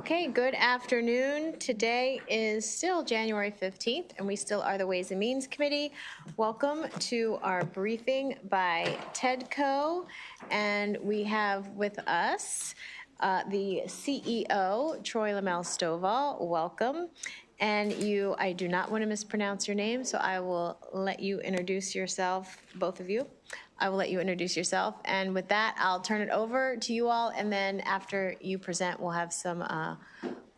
Okay, good afternoon. Today is still January 15th, and we still are the Ways and Means Committee. Welcome to our briefing by TEDCO, and we have with us the CEO, Troy Lamel-Stovall. Welcome. And you, I do not want to mispronounce your name, so I will let you introduce yourself, both of you. I will let you introduce yourself. And with that, I'll turn it over to you all. And then after you present, we'll have some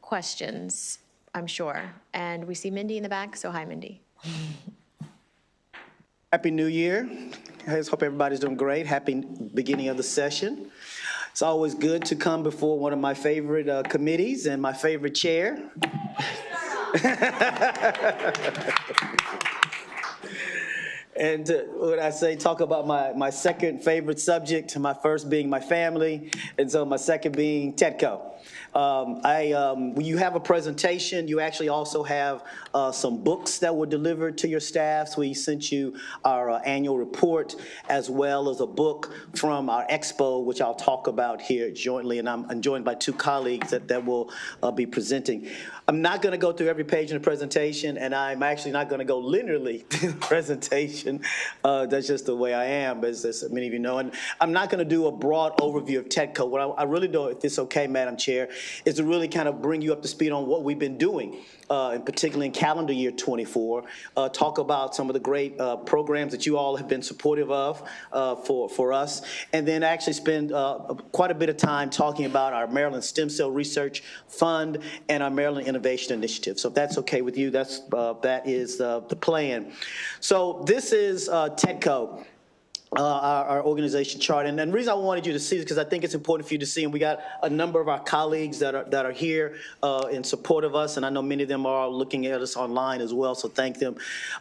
questions, I'm sure. And we see Mindy in the back, so hi, Mindy. Happy New Year. I just hope everybody's doing great. Happy beginning of the session. It's always good to come before one of my favorite committees and my favorite chair. And what I say, talk about my second favorite subject, my first being my family, and so my second being TEDCO. When you have a presentation, you actually also have some books that were delivered to your staffs. We sent you our annual report, as well as a book from our expo, which I'll talk about here jointly, and I'm joined by two colleagues that will be presenting. I'm not going to go through every page in the presentation, and I'm actually not going to go linearly through the presentation. That's just the way I am, as many of you know. And I'm not going to do a broad overview of TEDCO. What I really do, if it's okay, Madam Chair, is to really kind of bring you up to speed on what we've been doing, and particularly in calendar year 24, talk about some of the great programs that you all have been supportive of for us, and then actually spend quite a bit of time talking about our Maryland Stem Cell Research Fund and our Maryland Innovation Initiative. So if that's okay with you, that is the plan. So this is TEDCO. Our organization chart, and the reason I wanted you to see this because I think it's important for you to see, and we got a number of our colleagues that are here in support of us, and I know many of them are looking at us online as well, so thank them.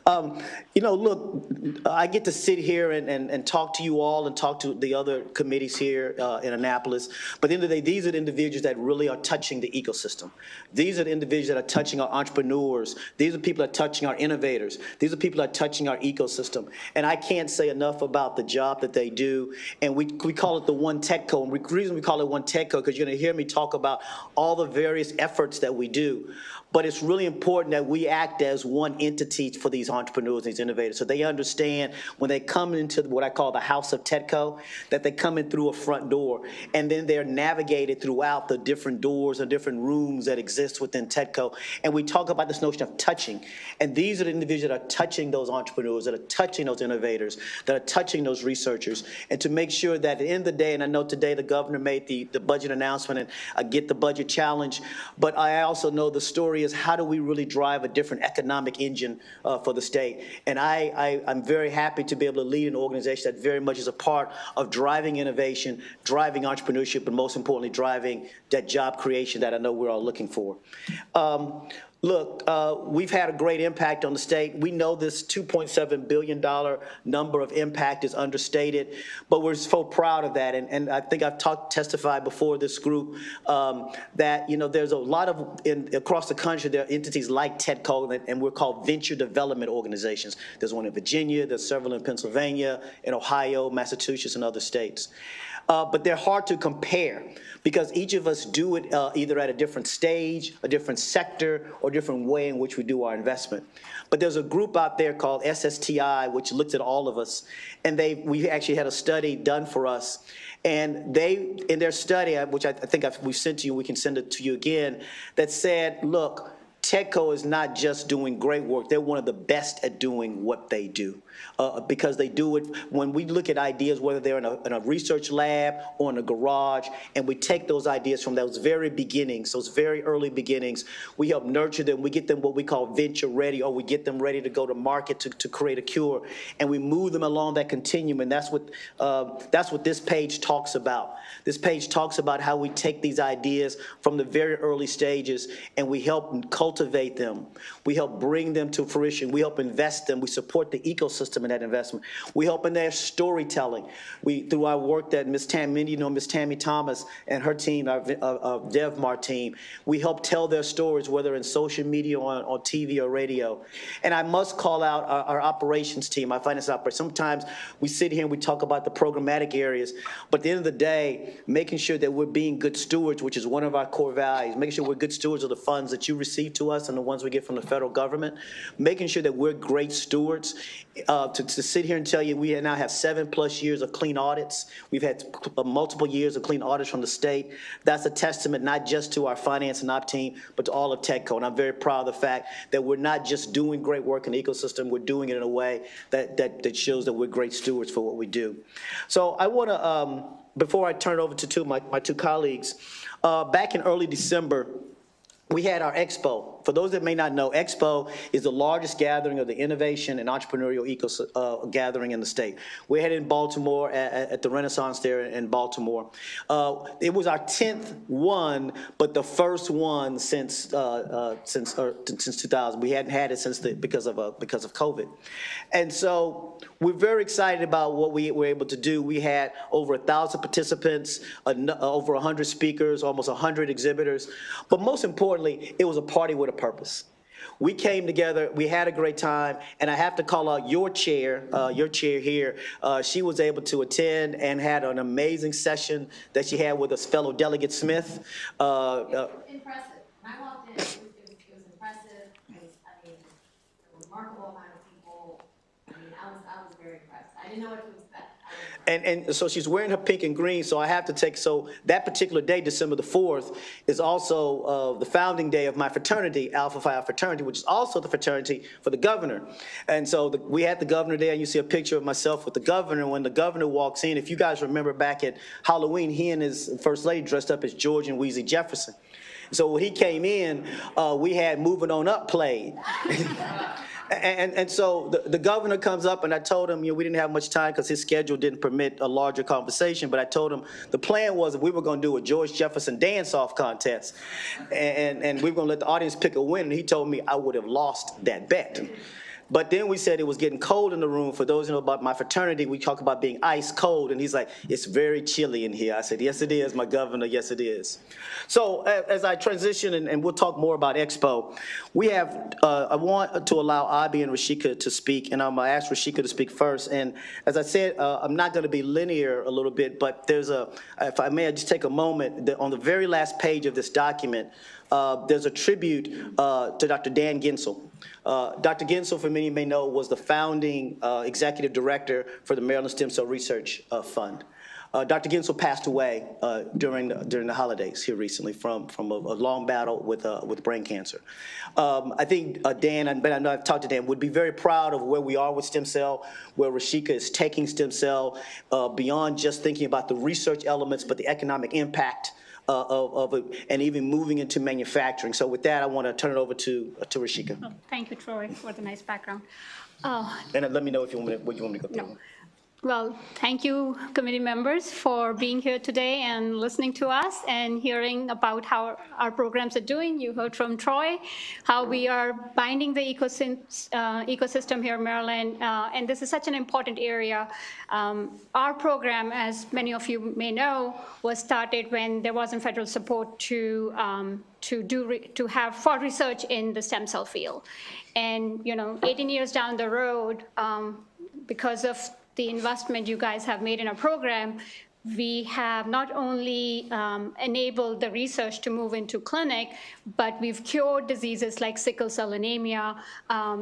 You know, look, I get to sit here and talk to you all and talk to the other committees here in Annapolis, but at the end of the day, these are the individuals that really are touching the ecosystem. These are the individuals that are touching our entrepreneurs. These are people that are touching our innovators. These are people that are touching our ecosystem, and I can't say enough about the job that they do, and we call it the One TEDCO. And the reason we call it One TEDCO because you're going to hear me talk about all the various efforts that we do. But it's really important that we act as one entity for these entrepreneurs, these innovators, so they understand when they come into what I call the house of TEDCO, that they come in through a front door, and then they're navigated throughout the different doors and different rooms that exist within TEDCO. And we talk about this notion of touching, and these are the individuals that are touching those entrepreneurs, that are touching those innovators, that are touching those researchers, and to make sure that at the end of the day, and I know today the governor made the budget announcement, and I get the budget challenge, but I also know the story is how do we really drive a different economic engine for the state. And I'm very happy to be able to lead an organization that very much is a part of driving innovation, driving entrepreneurship, and most importantly, driving that job creation that I know we're all looking for. Look, we've had a great impact on the state. We know this $2.7 billion number of impact is understated, but we're so proud of that. And I think I've testified before this group that, you know, there's a lot of, across the country, there are entities like TEDCO, and we're called venture development organizations. There's one in Virginia, there's several in Pennsylvania, in Ohio, Massachusetts, and other states. But they're hard to compare because each of us do it either at a different stage, a different sector, or different way in which we do our investment. But there's a group out there called SSTI, which looks at all of us, and we actually had a study done for us. And they, in their study, which I think we've sent to you, we can send it to you again, that said, look, TEDCO is not just doing great work, they're one of the best at doing what they do. Because they do it, when we look at ideas, whether they're in a research lab or in a garage, and we take those ideas from those very beginnings, those very early beginnings, we help nurture them, we get them what we call venture ready, or we get them ready to go to market to create a cure, and we move them along that continuum, and that's what this page talks about. This page talks about how we take these ideas from the very early stages, and we help cultivate them, we help bring them to fruition, we help invest them, we support the ecosystem ecosystem and that investment. We help in their storytelling. Through our work that Ms. Tammy, Ms. Tammy Thomas and her team, our DevMart team, we help tell their stories, whether in social media or on TV or radio. And I must call out our operations team, our finance operation. Sometimes we sit here and we talk about the programmatic areas, but at the end of the day, making sure that we're being good stewards, which is one of our core values, making sure we're good stewards of the funds that you receive to us and the ones we get from the federal government, making sure that we're great stewards. To sit here and tell you we now have 7+ years of clean audits. We've had multiple years of clean audits from the state. That's a testament not just to our finance and op team, but to all of TEDCO. And I'm very proud of the fact that we're not just doing great work in the ecosystem, we're doing it in a way that shows that we're great stewards for what we do. So I want to, before I turn it over to my two colleagues, back in early December, we had our Expo. For those that may not know, Expo is the largest gathering of the innovation and entrepreneurial gathering in the state. We had it in Baltimore at the Renaissance there in Baltimore. It was our 10th one, but the first one since 2000. We hadn't had it because of COVID. And so we're very excited about what we were able to do. We had over 1,000 participants, over 100 speakers, almost 100 exhibitors. But most importantly, it was a party with a purpose. We came together, we had a great time, and I have to call out your chair here. She was able to attend and had an amazing session that she had with us fellow Delegate Smith. Impressive. When I walked in, it was impressive. I mean, a remarkable amount of people. I mean, I was very impressed. I didn't know what to expect. And so she's wearing her pink and green, so I have to so that particular day, December the 4th, is also the founding day of my fraternity, Alpha Phi fraternity, which is also the fraternity for the governor. And so we had the governor there, and you see a picture of myself with the governor. When the governor walks in, if you guys remember back at Halloween, he and his first lady dressed up as George and Wheezy Jefferson. So when he came in, we had Moving On Up played. And so the governor comes up, and I told him, we didn't have much time because his schedule didn't permit a larger conversation, but I told him the plan was that we were going to do a George Jefferson dance-off contest, and we were going to let the audience pick a winner, and he told me I would have lost that bet. But then we said it was getting cold in the room. For those who know about my fraternity, we talk about being ice cold. And he's like, it's very chilly in here. I said, yes, it is, my governor. Yes, it is. So as I transition, and we'll talk more about Expo, we have, I want to allow Abi and Rashika to speak. And I'm going to ask Rashika to speak first. And as I said, I'm not going to be linear a little bit, but there's if I may, I just take a moment. On the very last page of this document, there's a tribute to Dr. Dan Gensel. Dr. Gensel, for many may know, was the founding executive director for the Maryland Stem Cell Research Fund. Dr. Gensel passed away during the holidays here recently from a long battle with brain cancer. I think Dan, and I know I've talked to Dan, would be very proud of where we are with stem cell, where Rashika is taking stem cell beyond just thinking about the research elements, but the economic impact of it, and even moving into manufacturing. So with that, I want to turn it over to Rashika. Oh, thank you, Troy, for the nice background. And let me know if you want me what you want me to go through. No. Well, thank you, committee members, for being here today and listening to us and hearing about how our programs are doing. You heard from Troy how we are binding the ecosystem here in Maryland, and this is such an important area. Our program, as many of you may know, was started when there wasn't federal support to have for research in the stem cell field. And 18 years down the road, because of the investment you guys have made in our program, we have not only enabled the research to move into clinic, but we've cured diseases like sickle cell anemia.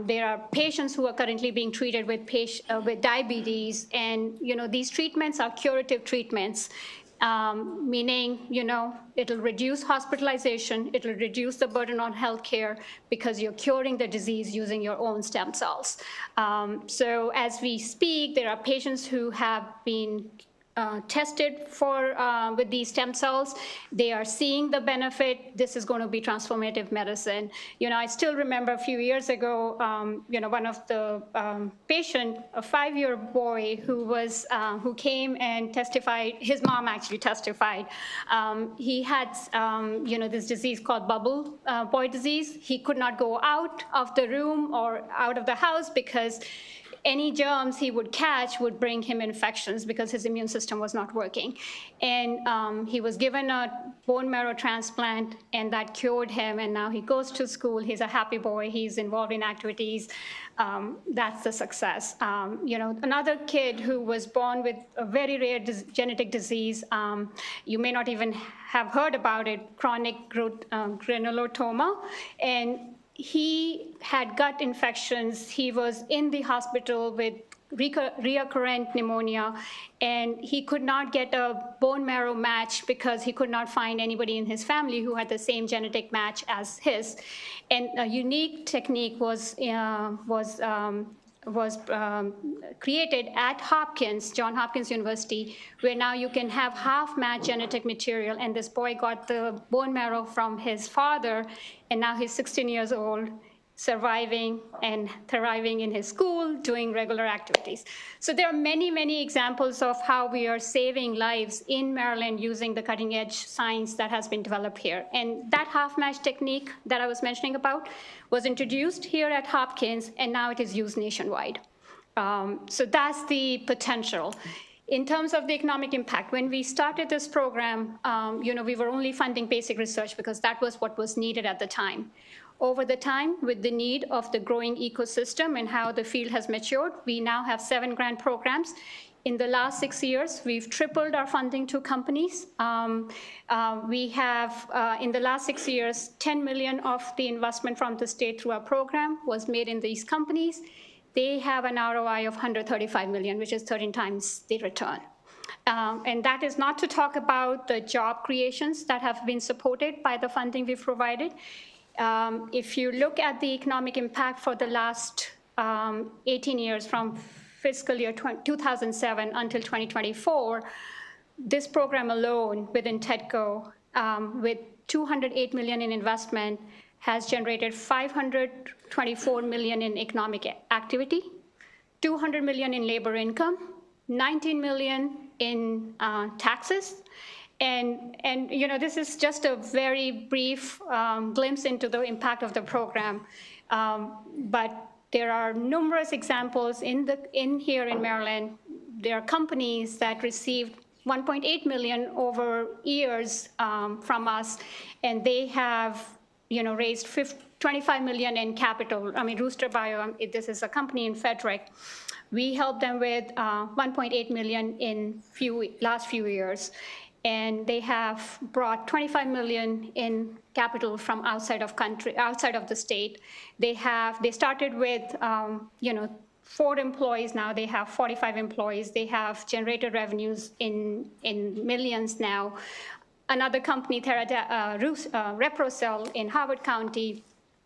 There are patients who are currently being treated with diabetes, and these treatments are curative treatments. Meaning, it'll reduce hospitalization, it'll reduce the burden on healthcare because you're curing the disease using your own stem cells. So as we speak, there are patients who have been tested with these stem cells. They are seeing the benefit. This is going to be transformative medicine. I still remember a few years ago, one of the patient, a 5-year boy who came and testified. His mom actually testified. He had, this disease called bubble boy disease. He could not go out of the room or out of the house because any germs he would catch would bring him infections because his immune system was not working. And he was given a bone marrow transplant, and that cured him, and now he goes to school. He's a happy boy. He's involved in activities. That's the success. Another kid who was born with a very rare genetic disease, you may not even have heard about it, chronic granulotoma, and he had gut infections. He was in the hospital with recurrent pneumonia, and he could not get a bone marrow match because he could not find anybody in his family who had the same genetic match as his. And a unique technique was created at Johns Hopkins University, where now you can have half-match genetic material, and this boy got the bone marrow from his father, and now he's 16 years old, surviving and thriving in his school, doing regular activities. So there are many, many examples of how we are saving lives in Maryland using the cutting-edge science that has been developed here. And that half-match technique that I was mentioning about was introduced here at Hopkins, and now it is used nationwide. So that's the potential. In terms of the economic impact, when we started this program, we were only funding basic research because that was what was needed at the time. Over the time, with the need of the growing ecosystem and how the field has matured, we now have 7 grant programs. In the last 6 years, we've tripled our funding to companies. We have, in the last 6 years, $10 million of the investment from the state through our program was made in these companies. They have an ROI of $135 million, which is 13 times the return. And that is not to talk about the job creations that have been supported by the funding we've provided. If you look at the economic impact for the last 18 years, from fiscal year 2007 until 2024, this program alone within TEDCO, with $208 million in investment, has generated $524 million in economic activity, $200 million in labor income, $19 million in taxes. And this is just a very brief glimpse into the impact of the program. But there are numerous examples in here in Maryland. There are companies that received $1.8 million over years from us, and they have raised $25 million in capital. I mean, Rooster Bio, this is a company in Frederick. We helped them with $1.8 million in last few years. And they have brought $25 million in capital from outside of the state. They started with 4 employees. Now they have 45 employees. They have generated revenues in millions now. Another company, Reprocel in Howard County,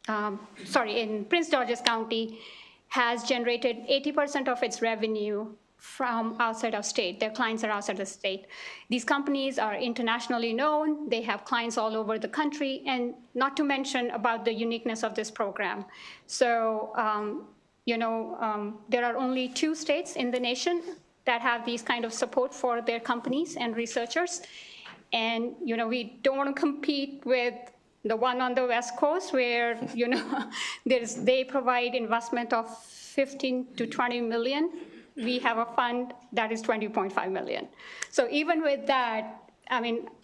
in Prince George's County, has generated 80% of its revenue from outside of state. Their clients are outside the state. These companies are internationally known. They have clients all over the country, and not to mention about the uniqueness of this program. So, there are only 2 states in the nation that have these kind of support for their companies and researchers. And, we don't want to compete with the one on the West Coast where, they provide investment of 15 to 20 million. We have a fund that is 20.5 million. So even with that,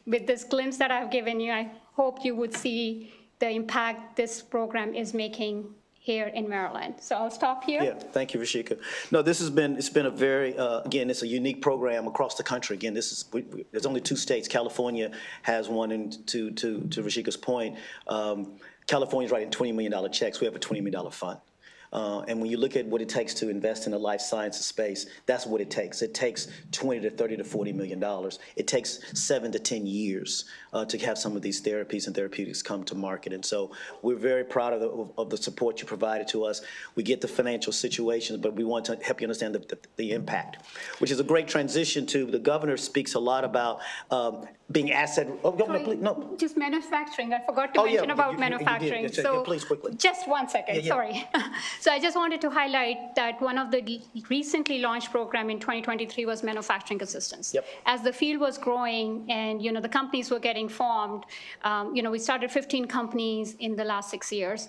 with this glimpse that I've given you, I hope you would see the impact this program is making here in Maryland. So I'll stop here. Yeah, thank you, Rashika. No, it's been a very, again, it's a unique program across the country. Again, there's only 2 states. California has one, and to Rashika's point, California's writing $20 million checks. We have a $20 million fund. And when you look at what it takes to invest in the life sciences space, that's what it takes. It takes $20 to $30 to $40 million. It takes 7 to 10 years to have some of these therapies and therapeutics come to market. And so we're very proud of the support you provided to us. We get the financial situations, but we want to help you understand the impact, which is a great transition to the governor speaks a lot about being asset. Sorry, no. Just manufacturing. I forgot to mention about manufacturing. You did. Please, quickly. Just 1 second. Sorry. So I just wanted to highlight that one of the recently launched program in 2023 was manufacturing assistance. Yep. As the field was growing and the companies were getting formed, we started 15 companies in the last 6 years,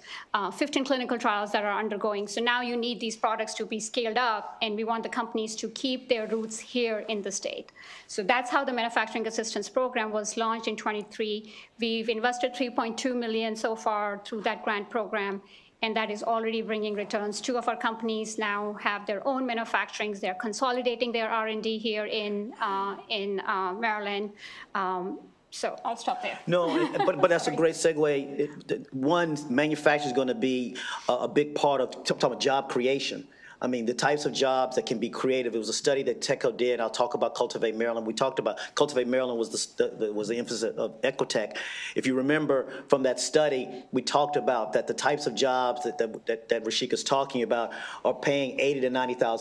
15 clinical trials that are undergoing. So now you need these products to be scaled up, and we want the companies to keep their roots here in the state. So that's how the manufacturing assistance program was launched in 23. We've invested $3.2 million so far through that grant program, and that is already bringing returns. 2 of our companies now have their own manufacturing. They're consolidating their R&D here in Maryland. So I'll stop there. No, but that's a great segue. One, manufacturing is going to be a big part of talking about job creation. I mean, the types of jobs that can be creative. It was a study that TechCo did. I'll talk about Cultivate Maryland. We talked about Cultivate Maryland was the emphasis of Equitech. If you remember from that study, we talked about that the types of jobs that Rashika's talking about are paying $80,000 to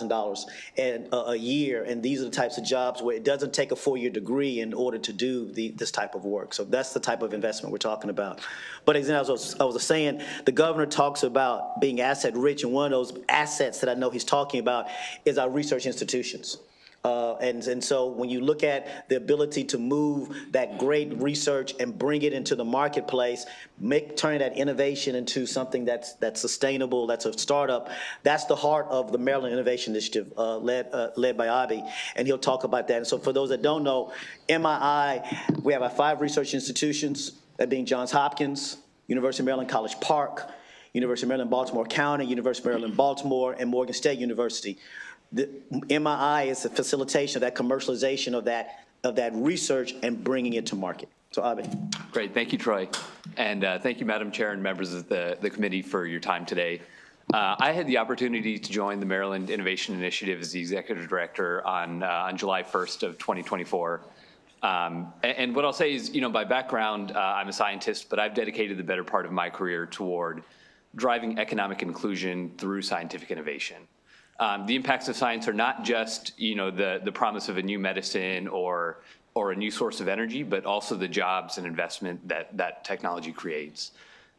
$90,000 a year, and these are the types of jobs where it doesn't take a 4-year degree in order to do this type of work. So that's the type of investment we're talking about. But as I was saying, the governor talks about being asset rich, and one of those assets that I know he's talking about is our research institutions. And so when you look at the ability to move that great research and bring it into the marketplace, turn that innovation into something that's sustainable, that's a startup, that's the heart of the Maryland Innovation Initiative led by Abi, and he'll talk about that. And so for those that don't know, MII, we have our 5 research institutions, that being Johns Hopkins, University of Maryland College Park, University of Maryland, Baltimore County, University of Maryland, Baltimore, and Morgan State University. The MII is the facilitation of that commercialization of that research and bringing it to market. So, Abi. Great, thank you, Troy. And thank you, Madam Chair and members of the committee for your time today. I had the opportunity to join the Maryland Innovation Initiative as the Executive Director on July 1st of 2024. And what I'll say is, by background, I'm a scientist, but I've dedicated the better part of my career toward driving economic inclusion through scientific innovation. The impacts of science are not just, the promise of a new medicine or a new source of energy, but also the jobs and investment that technology creates.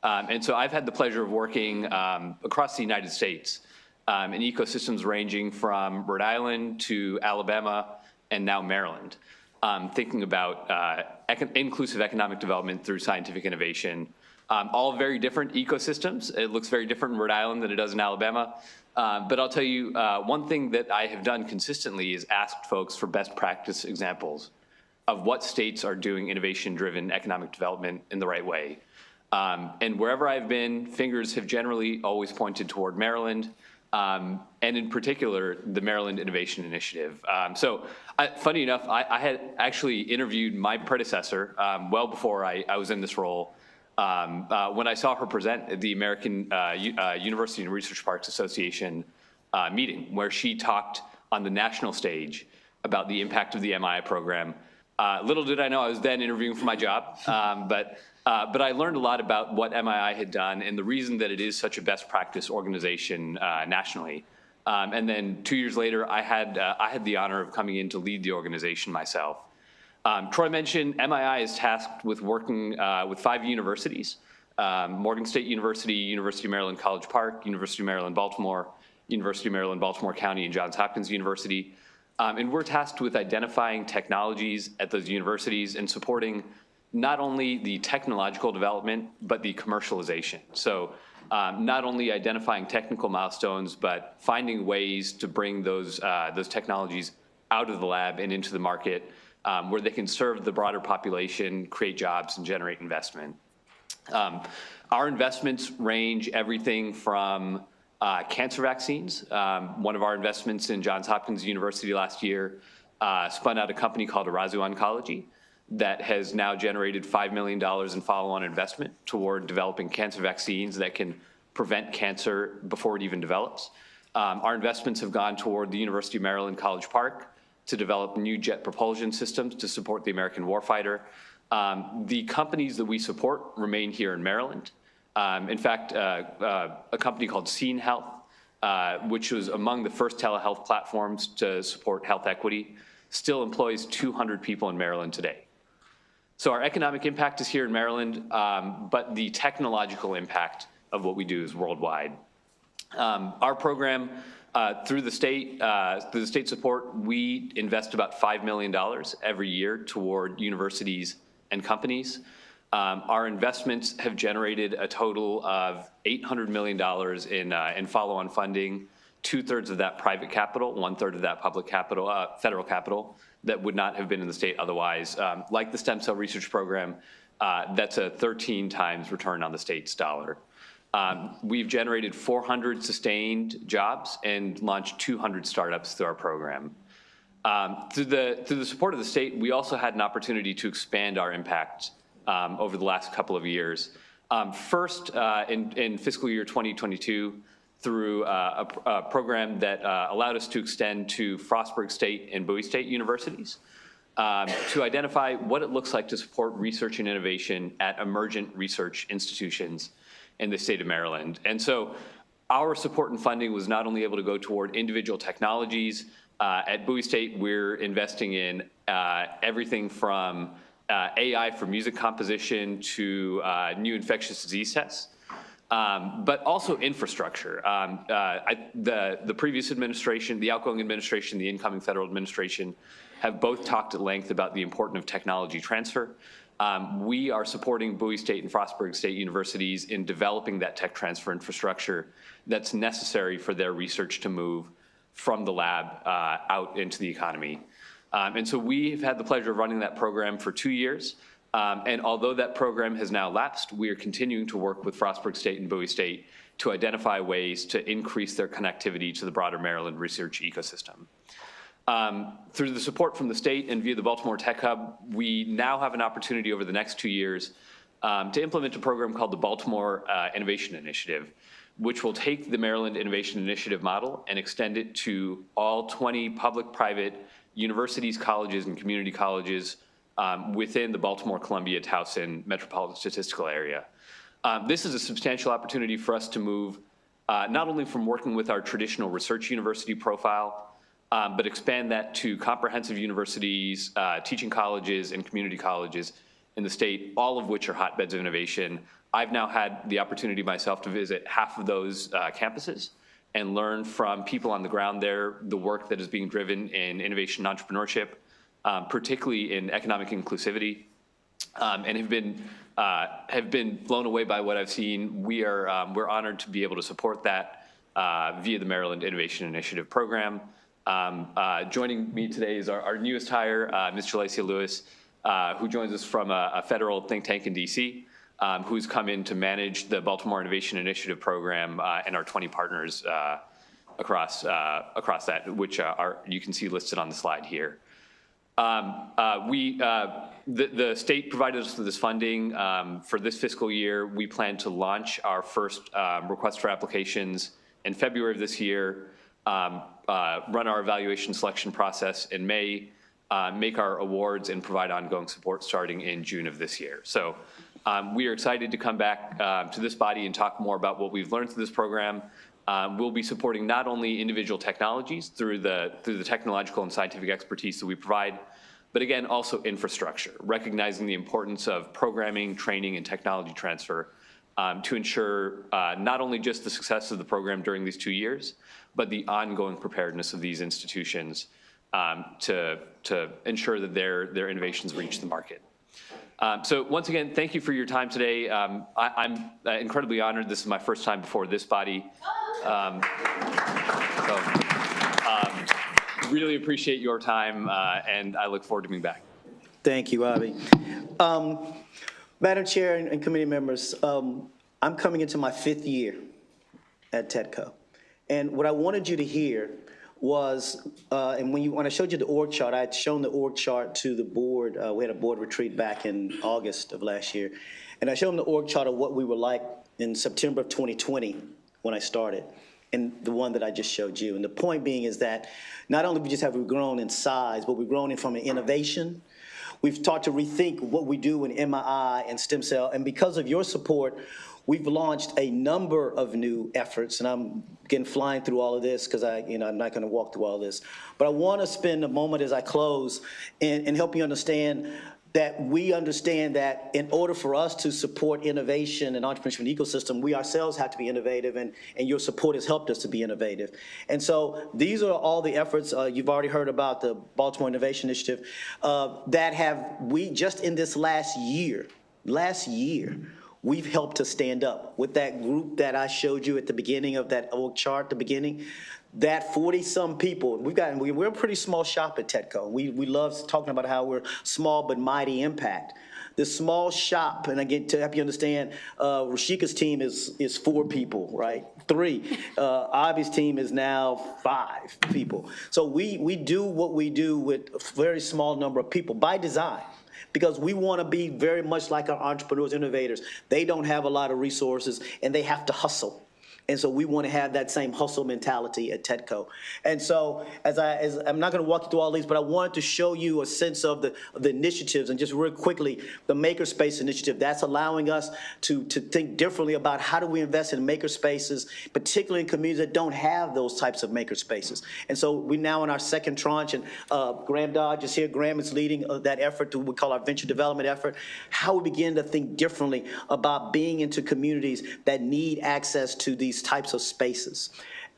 And so I've had the pleasure of working across the United States in ecosystems ranging from Rhode Island to Alabama and now Maryland, thinking about inclusive economic development through scientific innovation. All very different ecosystems. It looks very different in Rhode Island than it does in Alabama. But I'll tell you, one thing that I have done consistently is asked folks for best practice examples of what states are doing innovation-driven economic development in the right way. And wherever I've been, fingers have generally always pointed toward Maryland, and in particular, the Maryland Innovation Initiative. Funny enough, I had actually interviewed my predecessor well before I was in this role. When I saw her present at the American University and Research Parks Association meeting, where she talked on the national stage about the impact of the MII program. Little did I know I was then interviewing for my job, but I learned a lot about what MII had done and the reason that it is such a best practice organization nationally. And then 2 years later, I had the honor of coming in to lead the organization myself. Troy mentioned MII is tasked with working with 5 universities, Morgan State University, University of Maryland College Park, University of Maryland Baltimore, University of Maryland Baltimore County, and Johns Hopkins University. And we're tasked with identifying technologies at those universities and supporting not only the technological development, but the commercialization. So not only identifying technical milestones, but finding ways to bring those technologies out of the lab and into the market, where they can serve the broader population, create jobs, and generate investment. Our investments range everything from cancer vaccines. One of our investments in Johns Hopkins University last year spun out a company called Arazu Oncology that has now generated $5 million in follow-on investment toward developing cancer vaccines that can prevent cancer before it even develops. Our investments have gone toward the University of Maryland College Park to develop new jet propulsion systems to support the American warfighter. The companies that we support remain here in Maryland. In fact, a company called Scene Health, which was among the first telehealth platforms to support health equity, still employs 200 people in Maryland today. So our economic impact is here in Maryland, but the technological impact of what we do is worldwide. Our program, through the state support, we invest about $5 million every year toward universities and companies. Our investments have generated a total of $800 million in follow-on funding, 2/3 of that private capital, 1/3 of that public capital, federal capital that would not have been in the state otherwise. Like the stem cell research program, that's a 13 times return on the state's dollar. We've generated 400 sustained jobs and launched 200 startups through our program. Through the support of the state, we also had an opportunity to expand our impact over the last couple of years. First, in fiscal year 2022, through a program that allowed us to extend to Frostburg State and Bowie State universities to identify what it looks like to support research and innovation at emergent research institutions in the state of Maryland. And so our support and funding was not only able to go toward individual technologies. At Bowie State, we're investing in everything from AI for music composition to new infectious disease tests, but also infrastructure. The previous administration, the outgoing administration, the incoming federal administration have both talked at length about the importance of technology transfer. We are supporting Bowie State and Frostburg State universities in developing that tech transfer infrastructure that's necessary for their research to move from the lab out into the economy. And so we've had the pleasure of running that program for 2 years. And although that program has now lapsed, we are continuing to work with Frostburg State and Bowie State to identify ways to increase their connectivity to the broader Maryland research ecosystem. Through the support from the state and via the Baltimore Tech Hub, we now have an opportunity over the next 2 years to implement a program called the Baltimore Innovation Initiative, which will take the Maryland Innovation Initiative model and extend it to all 20 public-private universities, colleges, and community colleges within the Baltimore-Columbia Towson metropolitan statistical area. This is a substantial opportunity for us to move not only from working with our traditional research university profile, but expand that to comprehensive universities, teaching colleges, and community colleges in the state, all of which are hotbeds of innovation. I've now had the opportunity myself to visit half of those campuses and learn from people on the ground there the work that is being driven in innovation and entrepreneurship, particularly in economic inclusivity, and have been blown away by what I've seen. We're honored to be able to support that via the Maryland Innovation Initiative program. Joining me today is our newest hire, Ms. Jalacia Lewis, who joins us from a federal think tank in DC, who's come in to manage the Baltimore Innovation Initiative program and our 20 partners across that, which you can see listed on the slide here. The state provided us with this funding for this fiscal year. We plan to launch our first request for applications in February of this year, run our evaluation selection process in May, make our awards, and provide ongoing support starting in June of this year. So we are excited to come back to this body and talk more about what we've learned through this program. We'll be supporting not only individual technologies through the technological and scientific expertise that we provide, but again, also infrastructure, recognizing the importance of programming, training, and technology transfer to ensure not only just the success of the program during these 2 years, but the ongoing preparedness of these institutions to ensure that their innovations reach the market. So once again, thank you for your time today. I'm incredibly honored. This is my first time before this body. Really appreciate your time, and I look forward to being back. Thank you, Avi. Madam Chair and committee members, I'm coming into my 5th year at TEDCO. And what I wanted you to hear was, and when I showed you the org chart, I had shown the org chart to the board. We had a board retreat back in August of last year. And I showed them the org chart of what we were like in September of 2020 when I started, and the one that I just showed you. And the point being is that not only have we grown in size, but we've grown from an innovation. We've taught to rethink what we do in MRI and stem cell. And because of your support, we've launched a number of new efforts, and I'm again flying through all of this because I'm not going to walk through all this. But I want to spend a moment as I close and help you understand that we understand that in order for us to support innovation and entrepreneurship in the ecosystem, we ourselves have to be innovative, and your support has helped us to be innovative. And so these are all the efforts, you've already heard about the Baltimore Innovation Initiative, we just in this last year, we've helped to stand up with that group that I showed you at the beginning of that old chart at the beginning. That 40-some people, we're a pretty small shop at TEDCO. We love talking about how we're small but mighty impact. This small shop, and again, to help you understand, Rashika's team is 4 people, right? 3. Abi's team is now 5 people. So we do what we do with a very small number of people by design, because we want to be very much like our entrepreneurs, innovators. They don't have a lot of resources, and they have to hustle. And so we want to have that same hustle mentality at TEDCO. And so I'm not going to walk you through all these, but I wanted to show you a sense of the initiatives. And just real quickly, the Makerspace initiative, that's allowing us to think differently about how do we invest in makerspaces, particularly in communities that don't have those types of makerspaces. And so we're now in our second tranche, and Graham Dodge is here. Graham is leading that effort, we call our venture development effort, how we begin to think differently about being into communities that need access to these types of spaces.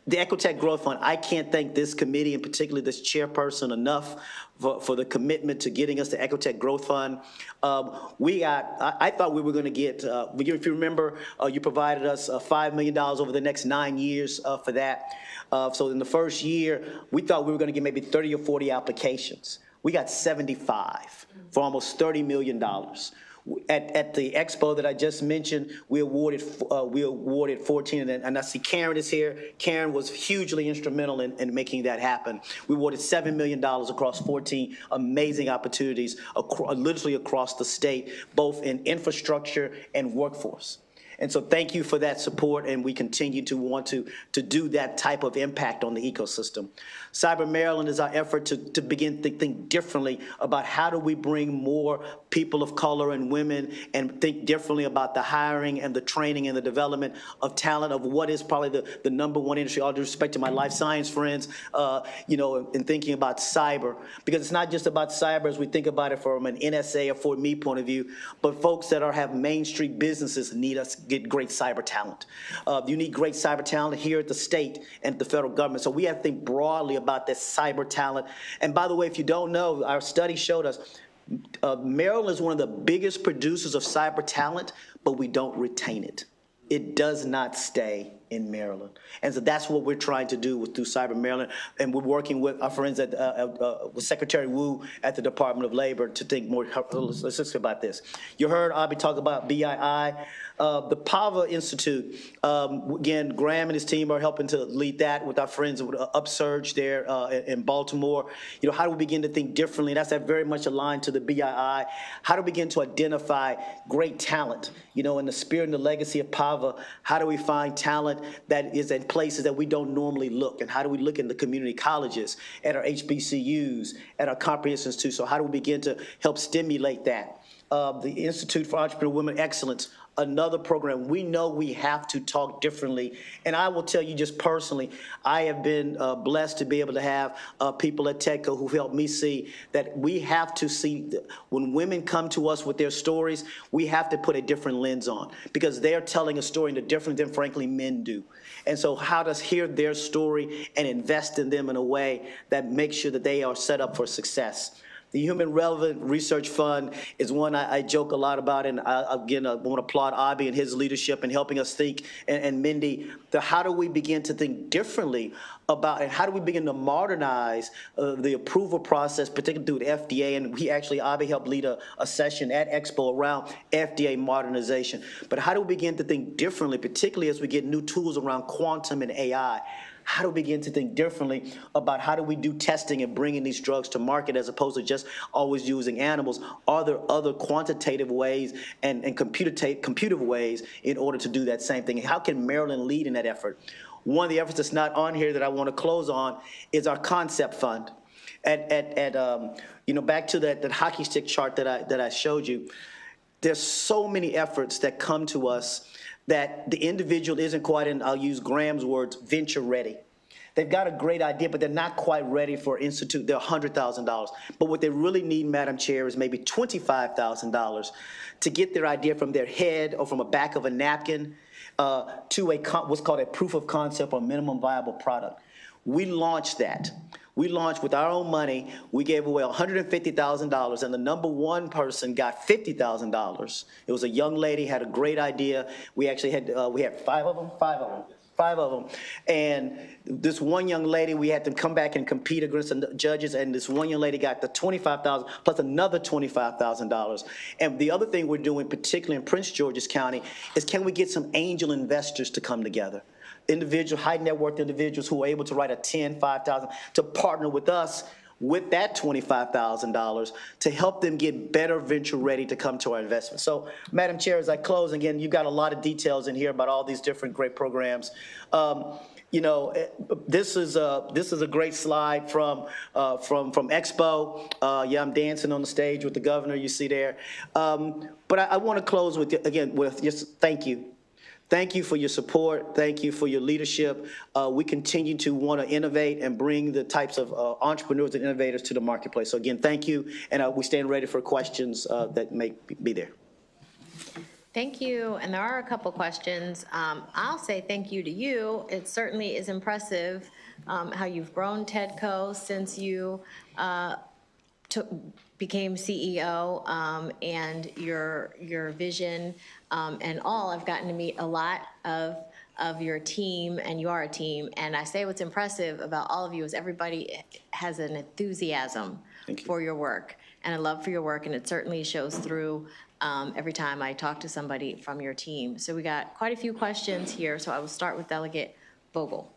The Ecotech Growth Fund, I can't thank this committee, and particularly this chairperson, enough for the commitment to getting us the Ecotech Growth Fund. I thought we were going to get, if you remember, you provided us $5 million over the next 9 years for that. So in the first year, we thought we were going to get maybe 30 or 40 applications. We got 75 for almost $30 million. At the expo that I just mentioned, we awarded 14, and I see Karen is here. Karen was hugely instrumental in making that happen. We awarded $7 million across 14 amazing opportunities, literally across the state, both in infrastructure and workforce. And so thank you for that support, and we continue to want to do that type of impact on the ecosystem. Cyber Maryland is our effort to begin to think differently about how do we bring more people of color and women, and think differently about the hiring and the training and the development of talent of what is probably the number one industry, all due respect to my life science friends, in thinking about cyber. Because it's not just about cyber as we think about it from an NSA or Fort Meade point of view, but folks that have Main Street businesses need us get great cyber talent. You need great cyber talent here at the state and the federal government. So we have to think broadly about this cyber talent. And by the way, if you don't know, our study showed us Maryland is one of the biggest producers of cyber talent, but we don't retain it. It does not stay in Maryland. And so that's what we're trying to do through Cyber Maryland. And we're working with our friends with Secretary Wu at the Department of Labor to think more specifically about this. You heard Abi talk about BII. The PAVA Institute, again, Graham and his team are helping to lead that with our friends with Upsurge there in Baltimore. How do we begin to think differently? That's very much aligned to the BII. How do we begin to identify great talent? In the spirit and the legacy of PAVA, how do we find talent that is in places that we don't normally look? And how do we look in the community colleges, at our HBCUs, at our comprehensive institutes? So how do we begin to help stimulate that? The Institute for Entrepreneur Women Excellence, another program. We know we have to talk differently. And I will tell you just personally, I have been blessed to be able to have people at TEDCO who helped me see that we have to see when women come to us with their stories, we have to put a different lens on, because they're telling a story in a different than, frankly, men do. And so how to hear their story and invest in them in a way that makes sure that they are set up for success. The Human Relevant Research Fund is one I joke a lot about, and I want to applaud Abi and his leadership in helping us think, and Mindy, how do we begin to think differently about, and how do we begin to modernize the approval process, particularly through the FDA, and Abi helped lead a session at Expo around FDA modernization. But how do we begin to think differently, particularly as we get new tools around quantum and AI? How do we begin to think differently about how do we do testing and bringing these drugs to market as opposed to just always using animals? Are there other quantitative ways and computative ways in order to do that same thing? And how can Maryland lead in that effort? One of the efforts that's not on here that I want to close on is our concept fund. Back to that hockey stick chart that I showed you, there's so many efforts that come to us that the individual isn't quite, and I'll use Graham's words, venture ready. They've got a great idea, but they're not quite ready for institute. They're $100,000. But what they really need, Madam Chair, is maybe $25,000 to get their idea from their head or from a back of a napkin to what's called a proof of concept or minimum viable product. We launched that. We launched with our own money. We gave away $150,000, and the number one person got $50,000. It was a young lady, had a great idea. We actually had five of them. And this one young lady, we had them come back and compete against the judges, and this one young lady got the $25,000 plus another $25,000. And the other thing we're doing, particularly in Prince George's County, is can we get some angel investors to come together? Individual, high net worth individuals who are able to write a $10,000, $5,000 to partner with us with that $25,000 to help them get better venture ready to come to our investment. So, Madam Chair, as I close, again, you've got a lot of details in here about all these different great programs. You know, this is a great slide from Expo. Yeah, I'm dancing on the stage with the governor you see there. But I want to close with, again, with just thank you. Thank you for your support. Thank you for your leadership. We continue to want to innovate and bring the types of entrepreneurs and innovators to the marketplace. So again, thank you, and we stand ready for questions that may be there. Thank you, and there are a couple questions. I'll say thank you to you. It certainly is impressive how you've grown TEDCO since you became CEO, and your vision and all. I've gotten to meet a lot of your team, and you are a team. And I say what's impressive about all of you is everybody has an enthusiasm for your work and a love for your work, and it certainly shows through every time I talk to somebody from your team. So we got quite a few questions here, so I will start with Delegate Vogel.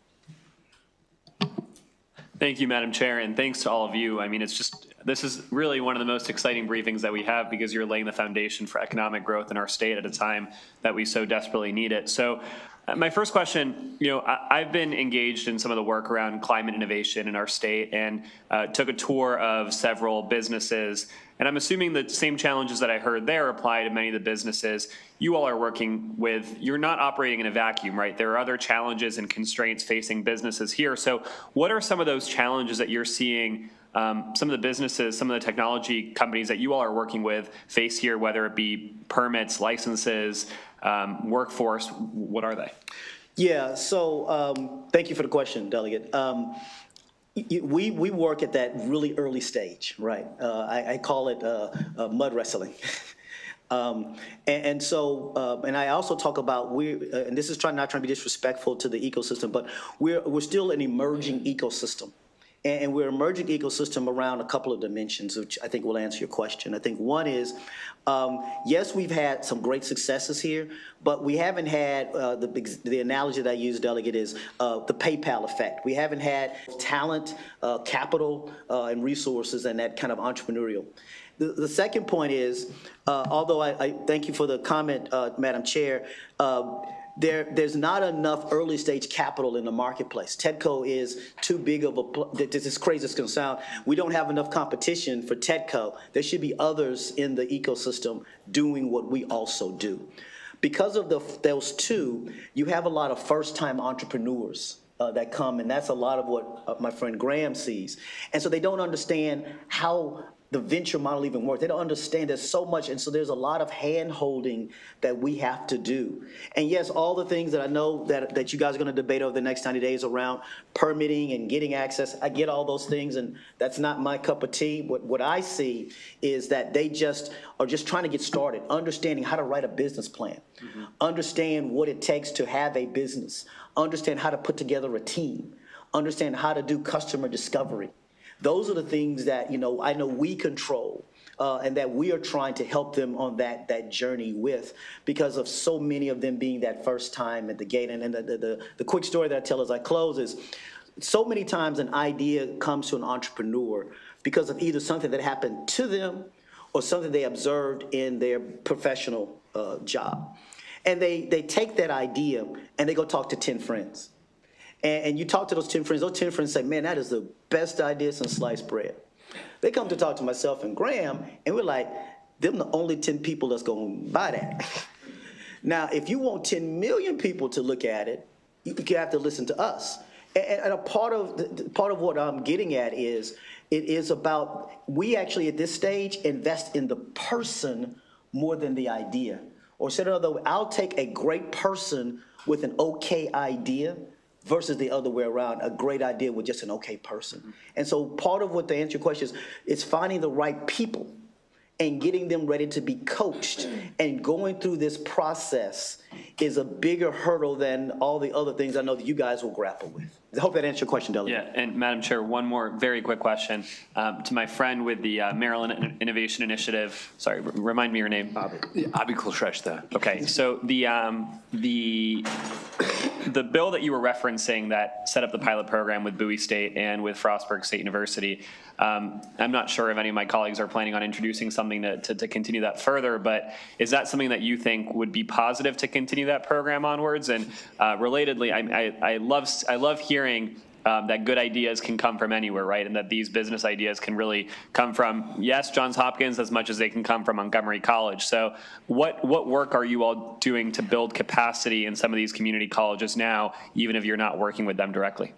Thank you, Madam Chair, and thanks to all of you. I mean, this is really one of the most exciting briefings that we have because you're laying the foundation for economic growth in our state at a time that we so desperately need it. So my first question, you know, I've been engaged in some of the work around climate innovation in our state and took a tour of several businesses. And I'm assuming the same challenges that I heard there apply to many of the businesses you all are working with. You're not operating in a vacuum, right? There are other challenges and constraints facing businesses here. So what are some of those challenges that you're seeing some of the businesses, some of the technology companies that you all are working with face here, whether it be permits, licenses, workforce? What are they? Yeah, so thank you for the question, Delegate. We work at that really early stage, right? I call it mud wrestling. And I also talk about and this is not trying to be disrespectful to the ecosystem, but we're still an emerging ecosystem. And we're an emerging ecosystem around a couple of dimensions, which I think will answer your question. I think one is, yes, we've had some great successes here, but we haven't had the analogy that I use, Delegate, is the PayPal effect. We haven't had talent, capital, and resources and that kind of entrepreneurial. The second point is, although I thank you for the comment, Madam Chair, there's not enough early stage capital in the marketplace. TEDCO is too big of this is crazy as it's gonna sound, we don't have enough competition for TEDCO. There should be others in the ecosystem doing what we also do. Because of those two, you have a lot of first-time entrepreneurs that come, and that's a lot of what my friend Graham sees. And so they don't understand how the venture model even works. They don't understand there's so much, and so there's a lot of hand-holding that we have to do. And yes, all the things that I know that you guys are gonna debate over the next 90 days around permitting and getting access, I get all those things, and that's not my cup of tea. What I see is that they are just trying to get started, understanding how to write a business plan, understand what it takes to have a business, understand how to put together a team, understand how to do customer discovery. Those are the things that, you know, I know we control and that we are trying to help them on that journey with, because of so many of them being that first time at the gate. And the quick story that I tell as I close is, so many times an idea comes to an entrepreneur because of either something that happened to them or something they observed in their professional job. And they take that idea and they go talk to 10 friends. And you talk to those 10 friends say, man, that is the best idea since sliced bread. They come to talk to myself and Graham, and we're like, them the only 10 people that's going to buy that. Now, if you want 10 million people to look at it, you have to listen to us. And a part of what I'm getting at is, it is about, we actually at this stage invest in the person more than the idea. Or said another way, I'll take a great person with an okay idea versus the other way around, a great idea with just an okay person. And so part of what, to answer your question, is finding the right people and getting them ready to be coached, and going through this process is a bigger hurdle than all the other things I know that you guys will grapple with. I hope that answers your question, Delegate. Yeah, and Madam Chair, one more very quick question to my friend with the Maryland Innovation Initiative. Sorry, remind me your name. Abi Kulshrestha. Okay, so the bill that you were referencing that set up the pilot program with Bowie State and with Frostburg State University, I'm not sure if any of my colleagues are planning on introducing something to continue that further, but is that something that you think would be positive to continue that program onwards? And relatedly, I love hearing that good ideas can come from anywhere, right? And that these business ideas can really come from, yes, Johns Hopkins, as much as they can come from Montgomery College. So what work are you all doing to build capacity in some of these community colleges now, even if you're not working with them directly?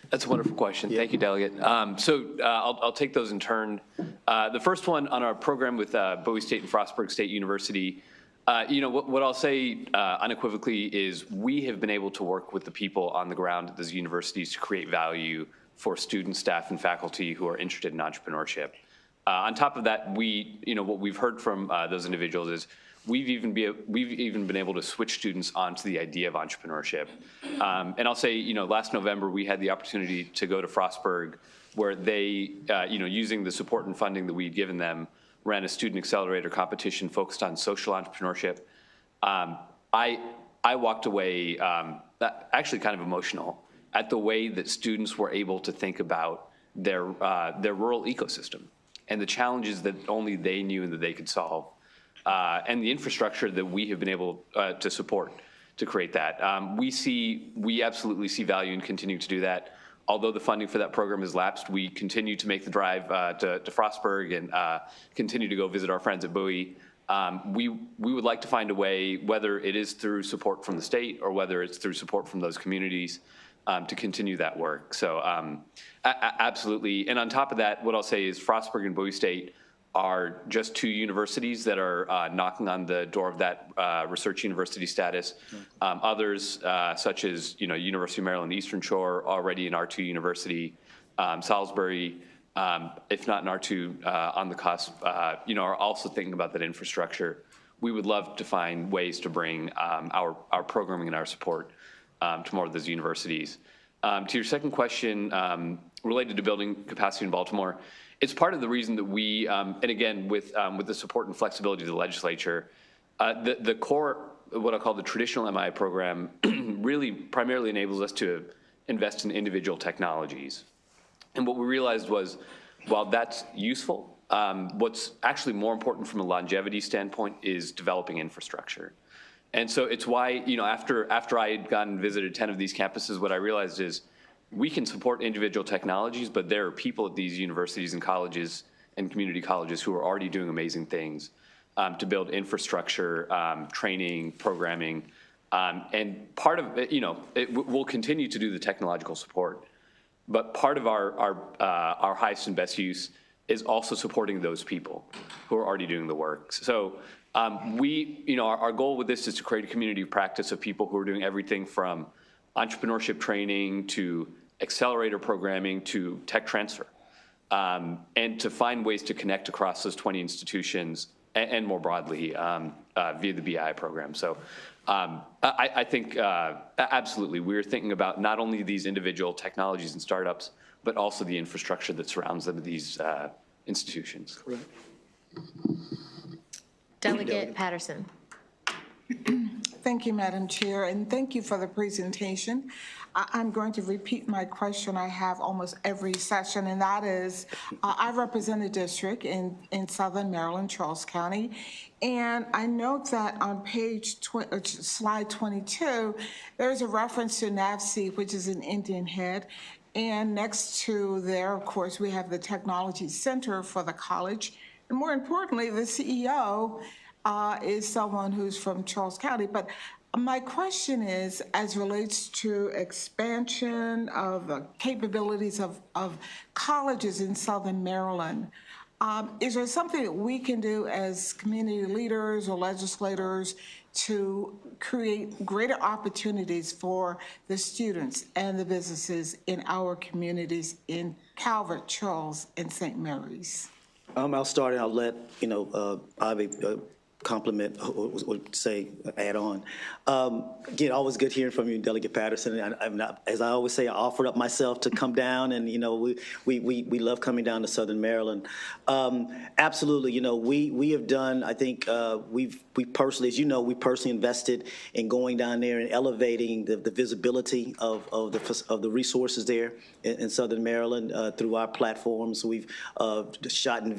That's a wonderful question. Thank you, Delegate. I'll take those in turn. The first one on our program with Bowie State and Frostburg State University, what I'll say unequivocally is we have been able to work with the people on the ground at those universities to create value for students, staff, and faculty who are interested in entrepreneurship. On top of that, what we've heard from those individuals is we've even been able to switch students onto the idea of entrepreneurship. And I'll say, last November we had the opportunity to go to Frostburg, where they, using the support and funding that we'd given them, ran a student accelerator competition focused on social entrepreneurship. I walked away actually kind of emotional at the way that students were able to think about their rural ecosystem and the challenges that only they knew and that they could solve, and the infrastructure that we have been able to support to create that. We absolutely see value in continuing to do that. Although the funding for that program has lapsed, we continue to make the drive to Frostburg and continue to go visit our friends at Bowie. We would like to find a way, whether it is through support from the state or whether it's through support from those communities, to continue that work. So absolutely. And on top of that, what I'll say is Frostburg and Bowie State are just two universities that are knocking on the door of that research university status. Others, such as University of Maryland Eastern Shore, already an R2 university. Salisbury, if not an R2 on the cusp, are also thinking about that infrastructure. We would love to find ways to bring our programming and our support to more of those universities. To your second question, related to building capacity in Baltimore, it's part of the reason that we, and again, with the support and flexibility of the legislature, the core, what I call the traditional MI program, really primarily enables us to invest in individual technologies. And what we realized was, while that's useful, what's actually more important from a longevity standpoint is developing infrastructure. And so it's why, after I had gone and visited 10 of these campuses, what I realized is, we can support individual technologies, but there are people at these universities and colleges and community colleges who are already doing amazing things to build infrastructure, training, programming, and part of it, we'll continue to do the technological support, but part of our highest and best use is also supporting those people who are already doing the work. So our goal with this is to create a community of practice of people who are doing everything from entrepreneurship training to accelerator programming to tech transfer, and to find ways to connect across those 20 institutions and more broadly via the BI program. So I think absolutely we're thinking about not only these individual technologies and startups, but also the infrastructure that surrounds them at these institutions. Correct. Delegate Patterson. Thank you, Madam Chair, and thank you for the presentation. I'm going to repeat my question I have almost every session, and that is, I represent a district in Southern Maryland, Charles County, and I note that on slide 22, there's a reference to NAVSEA, which is in Indian Head, and next to there, of course, we have the Technology Center for the college, and more importantly, the CEO is someone who's from Charles County, but My question is, as relates to expansion of the capabilities of colleges in Southern Maryland, is there something that we can do as community leaders or legislators to create greater opportunities for the students and the businesses in our communities in Calvert, Charles, and St. Mary's? I'll start and I'll let, Ivy compliment or say, add on. Again, always good hearing from you, Delegate Patterson. I'm not, as I always say, I offered up myself to come down, and we love coming down to Southern Maryland. Absolutely, we have done. I think we personally, as you know, we personally invested in going down there and elevating the visibility of the resources there in Southern Maryland through our platforms. We've shot in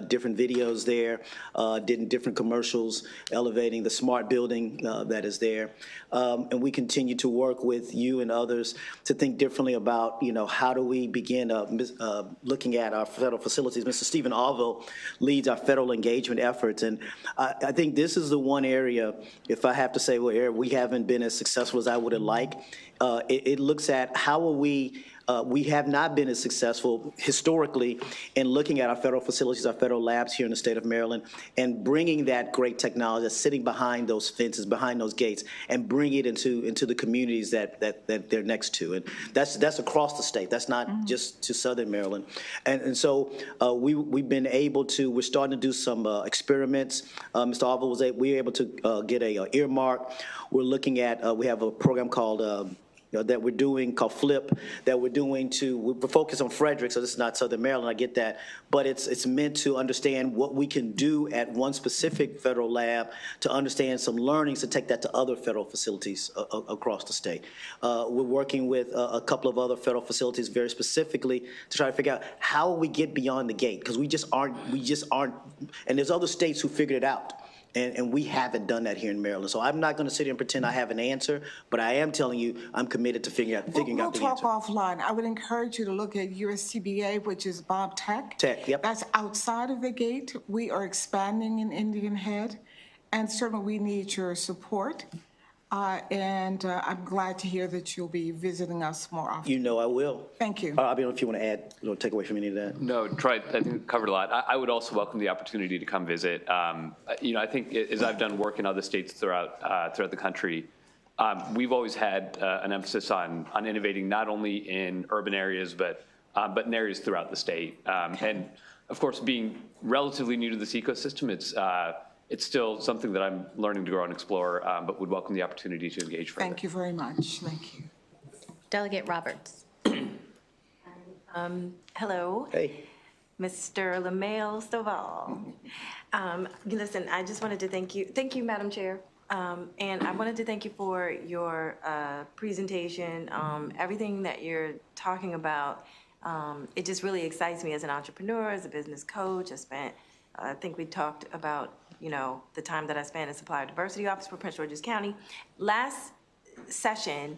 different videos there, did different commercials elevating the smart building that is there. And we continue to work with you and others to think differently about, how do we begin looking at our federal facilities. Mr. Stephen Allville leads our federal engagement efforts. And I think this is the one area, if I have to say where we haven't been as successful as I would have liked, it looks at how are we have not been as successful historically in looking at our federal facilities, our federal labs here in the state of Maryland, and bringing that great technology that's sitting behind those fences, behind those gates, and bring it into the communities that they're next to. And that's across the state. That's not just to Southern Maryland. And so we've been able to, we're starting to do some experiments. Mr. Arville we were able to get a earmark. We're looking at, we have a program called that we're doing called FLIP, that we're focused on Frederick, so this is not Southern Maryland, I get that, but it's meant to understand what we can do at one specific federal lab to understand some learnings to take that to other federal facilities across the state. We're working with a couple of other federal facilities very specifically to try to figure out how we get beyond the gate, because we just aren't, and there's other states who figured it out. And we haven't done that here in Maryland. So I'm not going to sit here and pretend I have an answer, but I am telling you I'm committed to figuring out the answer. We'll talk offline. I would encourage you to look at USCBA, which is Bob Tech. Tech, yep. That's outside of the gate. We are expanding in Indian Head, and certainly we need your support. And I'm glad to hear that you'll be visiting us more often. You know I will. Thank you. I don't know if you want to add or take away from any of that. No, Troy, I think it covered a lot. I would also welcome the opportunity to come visit. I think as I've done work in other states throughout the country, we've always had an emphasis on innovating not only in urban areas, but in areas throughout the state. And of course, being relatively new to this ecosystem, it's still something that I'm learning to grow and explore, but would welcome the opportunity to engage further. Thank you very much. Thank you. Delegate Roberts. Hello. Hey. Mr. LaMail Stovall. Listen, I just wanted to thank you, Madam Chair. And I wanted to thank you for your presentation. Everything that you're talking about, it just really excites me as an entrepreneur, as a business coach. I think we talked about, the time that I spent in Supplier Diversity Office for Prince George's County. Last session,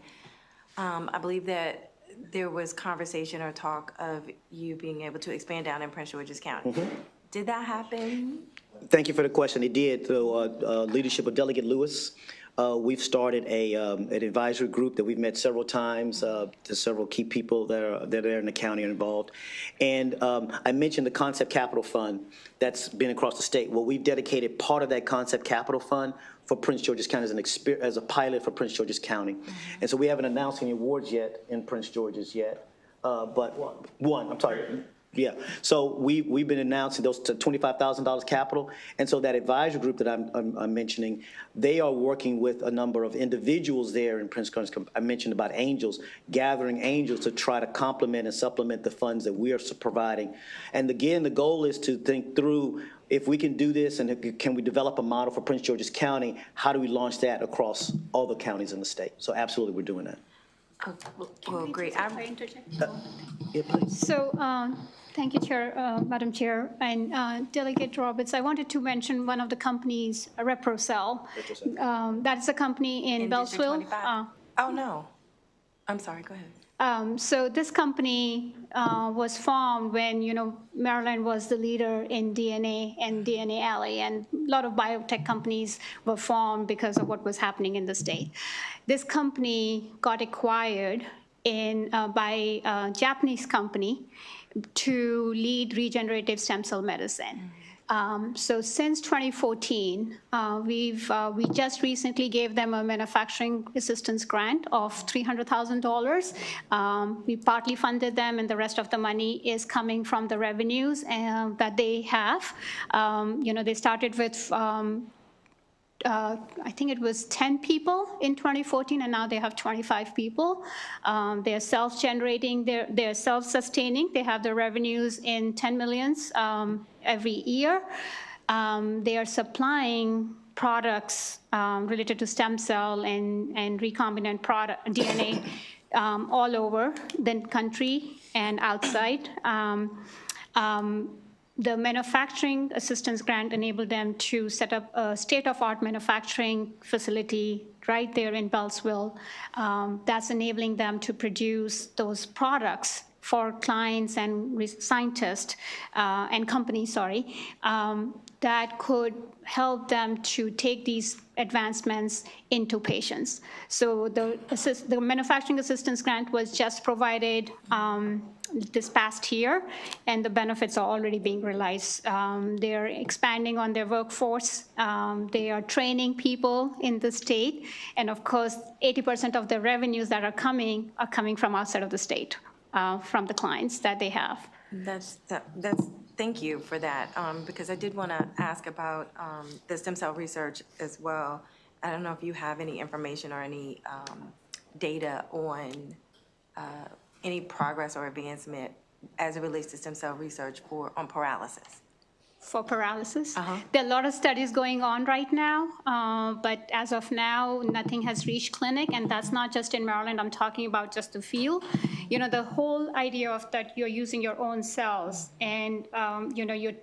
I believe that there was conversation or talk of you being able to expand down in Prince George's County. Mm-hmm. Did that happen? Thank you for the question. It did through leadership of Delegate Lewis. We've started an advisory group that we've met several times. To several key people that are there in the county are involved. And I mentioned the Concept Capital Fund that's been across the state. Well, we've dedicated part of that Concept Capital Fund for Prince George's County as a pilot for Prince George's County. Mm-hmm. And so we haven't announced any awards yet in Prince George's yet. But one, I'm sorry. Yeah, so we've been announcing those to $25,000 capital, and so that advisory group that I'm mentioning, they are working with a number of individuals there in Prince George's. I mentioned about angels, gathering angels to try to complement and supplement the funds that we are providing. And again, the goal is to think through if we can do this and can we develop a model for Prince George's County, how do we launch that across all the counties in the state? So absolutely, we're doing that. Well, great. Yeah, please. So, thank you, Chair, Madam Chair, and Delegate Roberts. I wanted to mention one of the companies, ReproCell. That is a company in Beltsville. Oh, no. I'm sorry, go ahead. So this company was formed when, Maryland was the leader in DNA and DNA Alley, and a lot of biotech companies were formed because of what was happening in the state. This company got acquired by a Japanese company to lead regenerative stem cell medicine. So since 2014, we just recently gave them a manufacturing assistance grant of $300,000. We partly funded them, and the rest of the money is coming from the revenues that they have. They started with I think it was 10 people in 2014, and now they have 25 people. They're self-generating, they're self-sustaining. They have their revenues in 10 millions every year. They are supplying products related to stem cell and recombinant DNA all over the country and outside. The manufacturing assistance grant enabled them to set up a state-of-art manufacturing facility right there in Beltsville. That's enabling them to produce those products for clients and scientists and companies, that could help them to take these advancements into patients. So the manufacturing assistance grant was just provided this past year, and the benefits are already being realized. They're expanding on their workforce. They are training people in the state. And of course, 80% of the revenues that are coming from outside of the state, from the clients that they have. Thank you for that, because I did want to ask about the stem cell research as well. I don't know if you have any information or any data on any progress or advancement as it relates to stem cell research on paralysis. For paralysis? There are a lot of studies going on right now, but as of now, nothing has reached clinic, and that's not just in Maryland. I'm talking about just the field. The whole idea of that you're using your own cells and, you're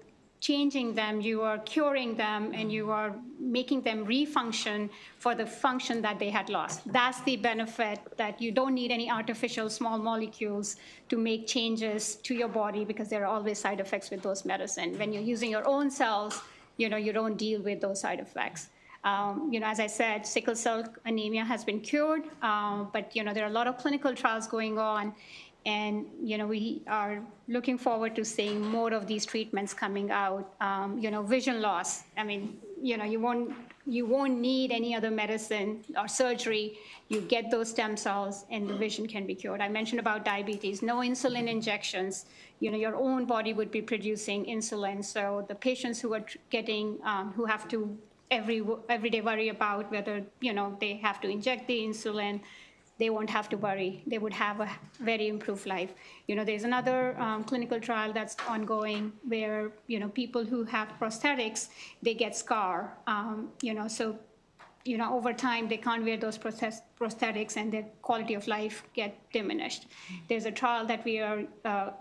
changing them, you are curing them, and you are making them refunction for the function that they had lost. That's the benefit, that you don't need any artificial small molecules to make changes to your body, because there are always side effects with those medicine. When you're using your own cells, you don't deal with those side effects. As I said, sickle cell anemia has been cured, but there are a lot of clinical trials going on. And, we are looking forward to seeing more of these treatments coming out. Vision loss, you won't need any other medicine or surgery. You get those stem cells and the vision can be cured. I mentioned about diabetes, no insulin injections. Your own body would be producing insulin. So the patients who are who have to every day worry about whether, they have to inject the insulin, they won't have to worry. They would have a very improved life. There's another clinical trial that's ongoing where, people who have prosthetics, they get scar. Over time, they can't wear those prosthetics and their quality of life get diminished. There's a trial that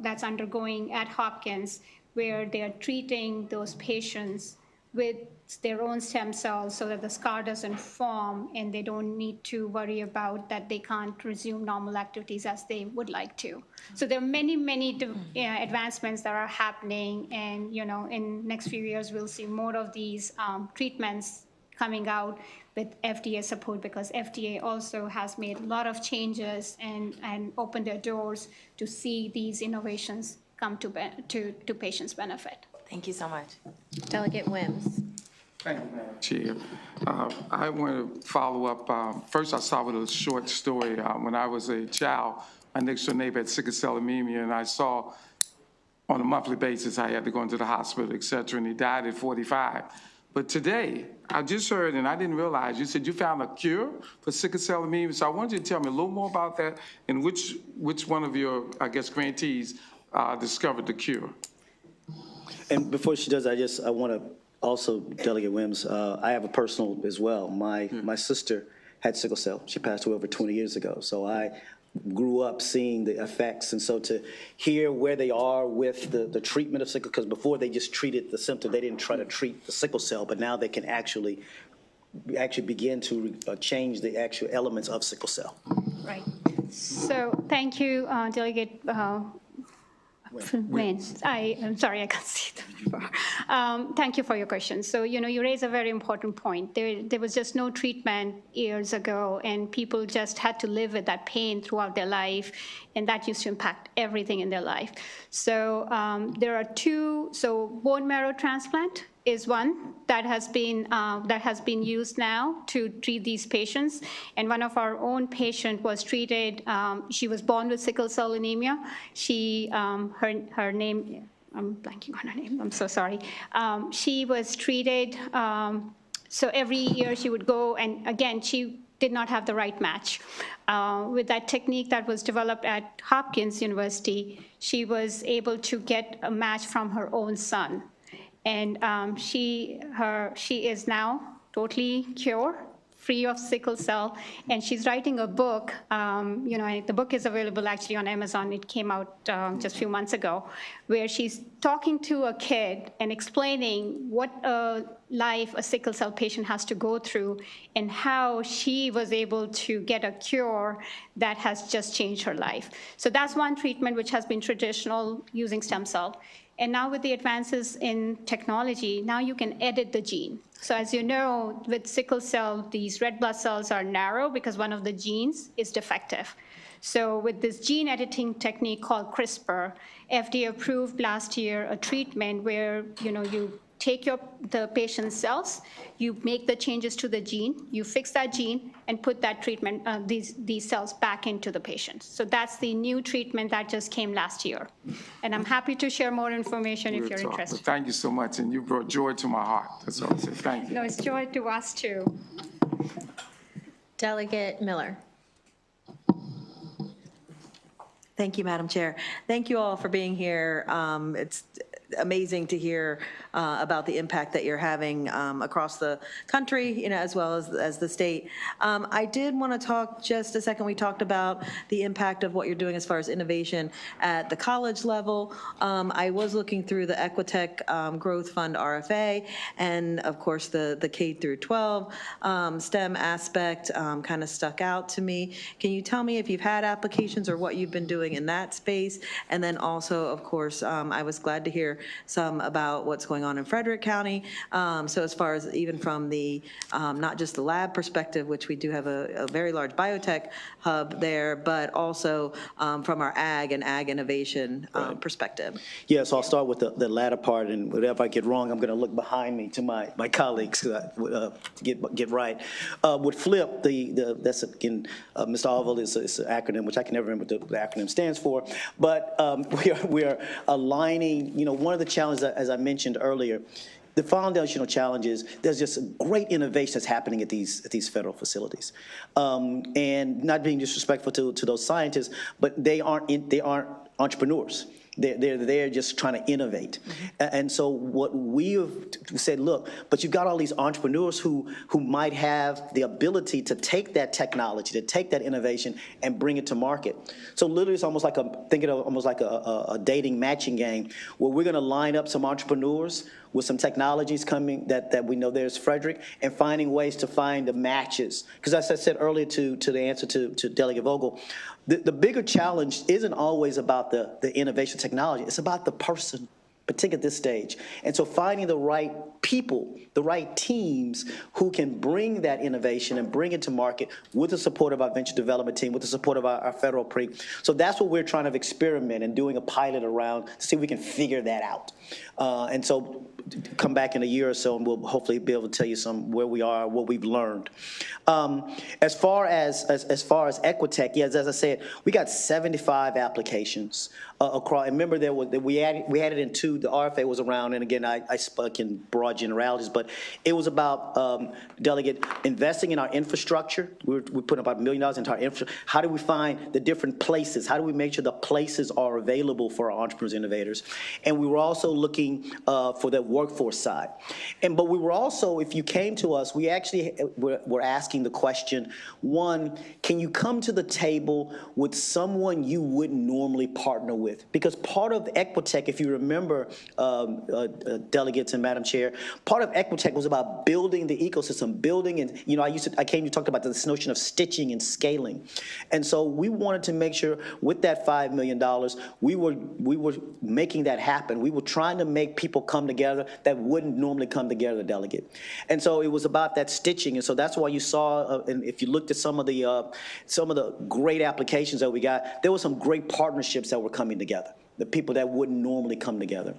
that's undergoing at Hopkins where they are treating those patients with their own stem cells so that the scar doesn't form and they don't need to worry about that they can't resume normal activities as they would like to. So there are many, many advancements that are happening, and in next few years we'll see more of these treatments coming out with FDA support, because FDA also has made a lot of changes and opened their doors to see these innovations come to patients' benefit. Thank you so much. Delegate Wims. Thank you, Madam Chair. I want to follow up. First, I saw a short story. When I was a child, my next door neighbor had sickle cell anemia, and I saw on a monthly basis I had to go into the hospital, et cetera, and he died at 45. But today, I just heard, and I didn't realize, you said you found a cure for sickle cell anemia. So I want you to tell me a little more about that, and which one of your, grantees discovered the cure. And before she does, I want to also, Delegate Wims, I have a personal as well. My sister had sickle cell. She passed away over 20 years ago. So I grew up seeing the effects. And so to hear where they are with the treatment of sickle, because before they just treated the symptom, they didn't try to treat the sickle cell, but now they can actually begin to change the actual elements of sickle cell. Right. So thank you, Delegate Wayne. I'm sorry, I can't see them. Thank you for your question. So, you raise a very important point. There was just no treatment years ago, and people just had to live with that pain throughout their life, and that used to impact everything in their life. So there are two. So bone marrow transplant is one that has been used now to treat these patients. And one of our own patient was treated. She was born with sickle cell anemia. Her name, I'm blanking on her name. I'm so sorry. She was treated. So every year she would go, and again, she did not have the right match. With that technique that was developed at Hopkins University, she was able to get a match from her own son. And she is now totally cured, free of sickle cell, and she's writing a book. The book is available actually on Amazon. It came out just a few months ago, where she's talking to a kid and explaining what a life a sickle cell patient has to go through and how she was able to get a cure that has just changed her life. So that's one treatment which has been traditional, using stem cell. And now with the advances in technology, now you can edit the gene. So as you know, with sickle cell, these red blood cells are narrow because one of the genes is defective. So with this gene editing technique called CRISPR, FDA approved last year a treatment where you take the patient's cells, you make the changes to the gene, you fix that gene, and put that treatment, these cells back into the patient. So that's the new treatment that just came last year. And I'm happy to share more information if you're interested. Thank you so much, and you brought joy to my heart. That's all I say. Thank you. No, it's joy to us too. Delegate Miller. Thank you, Madam Chair. Thank you all for being here. It's amazing to hear about the impact that you're having across the country, as well as the state. I did want to talk just a second. We talked about the impact of what you're doing as far as innovation at the college level. I was looking through the Equitech Growth Fund RFA, and of course the K through 12 STEM aspect kind of stuck out to me. Can you tell me if you've had applications or what you've been doing in that space? And then also, of course, I was glad to hear some about what's going on in Frederick County. So as far as even from the, not just the lab perspective, which we do have a very large biotech hub there, but also from our ag and ag innovation perspective. Yeah, so I'll start with the latter part, and whatever I get wrong, I'm going to look behind me to my colleagues to get right. With FLIP, that's again, Mr. Alville is an acronym, which I can never remember what the acronym stands for, but we are aligning, one of the challenges, as I mentioned earlier, the foundational challenge is there's just great innovation that's happening at these federal facilities, and not being disrespectful to those scientists, but they aren't entrepreneurs. They're there just trying to innovate. Mm-hmm. And so what we have said, look, but you've got all these entrepreneurs who might have the ability to take that technology, to take that innovation and bring it to market. So literally it's almost like a dating matching game where we're gonna line up some entrepreneurs with some technologies coming that we know there's Frederick, and finding ways to find the matches. Because as I said earlier to the answer to Delegate Vogel, the bigger challenge isn't always about the innovation technology, it's about the person, particularly at this stage. And so finding the right people, the right teams who can bring that innovation and bring it to market with the support of our venture development team, with the support of our federal pre. So that's what we're trying to experiment and doing a pilot around to see if we can figure that out. And so come back in a year or so and we'll hopefully be able to tell you where we are, what we've learned. As far as Equitech, yes, as I said, we got 75 applications across. And remember, we added in two. The RFA was around, and again, I spoke in broad generalities, but it was about Delegate investing in our infrastructure. We're putting about $1 million into our infrastructure. How do we find the different places? How do we make sure the places are available for our entrepreneurs, innovators? And we were also looking for that workforce side. But we were also, if you came to us, we actually were asking the question, one, can you come to the table with someone you wouldn't normally partner with? Because part of Equitech, if you remember, delegates and Madam Chair, part of Equitech was about building the ecosystem, building, and you talked about this notion of stitching and scaling. And so we wanted to make sure with that $5 million, we were making that happen. We were trying to make people come together that wouldn't normally come together, delegate. And so it was about that stitching. And so that's why you saw, and if you looked at some of the great applications that we got, there were some great partnerships that were coming together, the people that wouldn't normally come together.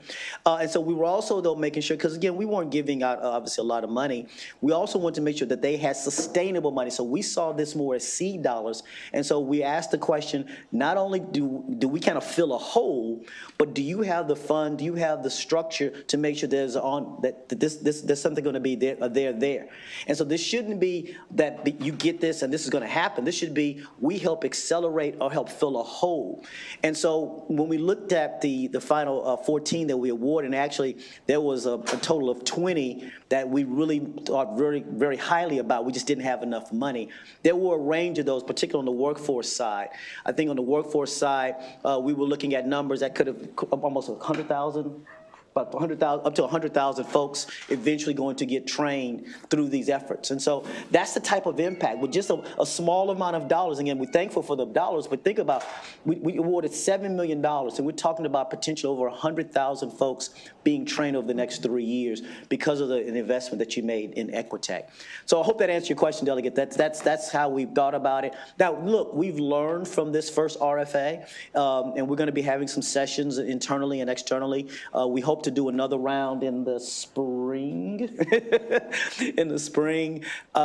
And so we were also, though, making sure, because again, we weren't giving out, obviously, a lot of money. We also wanted to make sure that they had sustainable money. So we saw this more as seed dollars. And so we asked the question, not only do we kind of fill a hole, but do you have the fund, do you have the structure to make sure there's something going to be there. And so this shouldn't be that you get this and this is going to happen. This should be we help accelerate or help fill a hole. And so when we looked at the final 14 that we awarded, and actually there was a total of 20 that we really thought very, very highly about. We just didn't have enough money. There were a range of those, particularly on the workforce side. I think on the workforce side, we were looking at numbers that could have almost 100,000. About 100,000, up to 100,000 folks eventually going to get trained through these efforts. And so that's the type of impact with just a small amount of dollars. Again, we're thankful for the dollars, but think about, we awarded $7 million, and we're talking about potential over 100,000 folks being trained over the next 3 years because of the investment that you made in Equitech. So I hope that answers your question, Delegate. That's how we've thought about it. Now, look, we've learned from this first RFA, and we're going to be having some sessions internally and externally. We hope to do another round in the spring,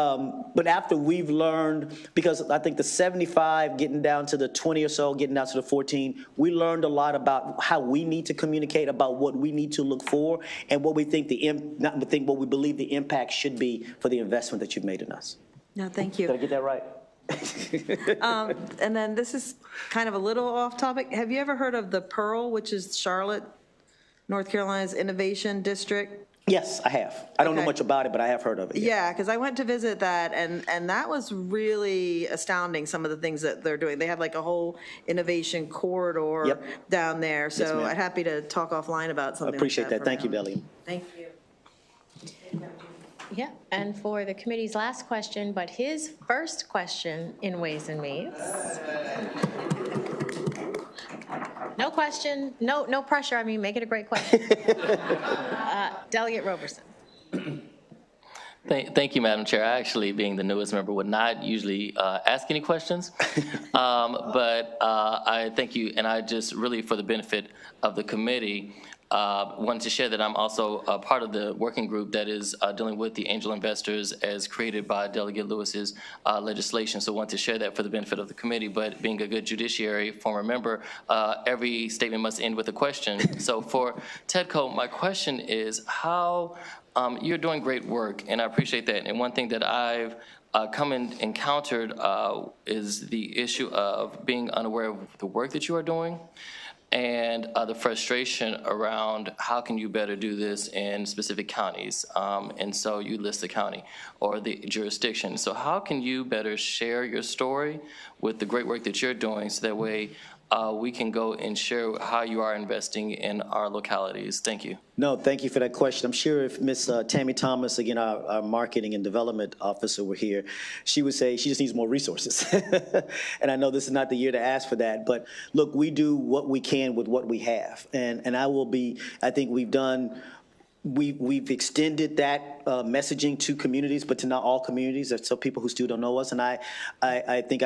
but after we've learned, because I think the 75 getting down to the 20 or so, getting down to the 14, we learned a lot about how we need to communicate about what we need to look for and what we think what we believe the impact should be for the investment that you've made in us. No, thank you. Did I get that right? And then this is kind of a little off topic. Have you ever heard of the Pearl, which is Charlotte, North Carolina's Innovation District? Yes, I have. I don't know Okay. much about it, but I have heard of it. Yeah, because I went to visit that, and that was really astounding, some of the things that they're doing. They have like a whole innovation corridor Yep. down there. So ma'am. I'm happy to talk offline about something Appreciate like that. Thank you, for now. Delia. Thank you. Yeah, and for the committee's last question, but his first question in Ways and Means. No question, no pressure, I mean, make it a great question. Delegate Roberson. Thank you, Madam Chair. I actually, being the newest member, would not usually ask any questions. But I thank you, and I just really, for the benefit of the committee, wanted to share that I'm also a part of the working group that is dealing with the angel investors as created by Delegate Lewis's legislation. So I want to share that for the benefit of the committee. But being a good judiciary former member, every statement must end with a question. So for TEDCO, my question is how you're doing great work, and I appreciate that. And one thing that I've encountered is the issue of being unaware of the work that you are doing, and the frustration around how can you better do this in specific counties. And so you list the county or the jurisdiction. So how can you better share your story with the great work that you're doing so that way we can go and share how you are investing in our localities? Thank you. No, thank you for that question. I'm sure if Ms. Tammy Thomas, again, our marketing and development officer, were here, she would say she just needs more resources. And I know this is not the year to ask for that, but look, we do what we can with what we have. And I think we've extended that messaging to communities, but to not all communities. There's some people who still don't know us. And I think